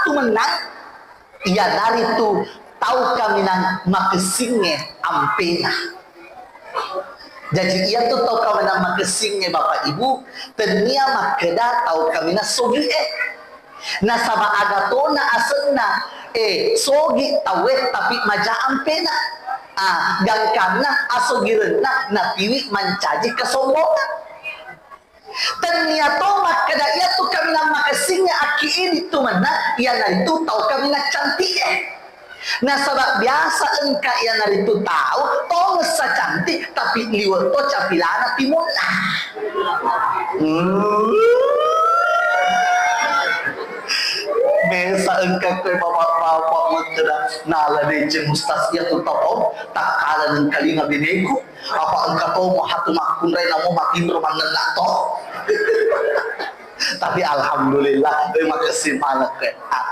tu menang ia dari tu tahu kami nang makesingnya ampena. Jadi ia tu tahu kami nang makesingnya Bapak Ibu tenia makeda tahu kami na sogi nasaba agatona asenna sogi tawet tapi maja ampena gangkana asogirena na piwi mancaji kesombongan. Ternyata makada ia tu kami nang makasingnya aki ini tu mana ia na itu tahu kami na cantik nah sebab biasa engka ia na itu tahu tong sa cantik tapi liwat to capilana timuna Mesa engkau kau bapak-bapak mentera nala dece mustasya tu tahu tak kalah dengan kali ngabineku apa engkau tahu mau hatu makun rai namu makin rumah ngenak toh tapi alhamdulillah terima kasih banyak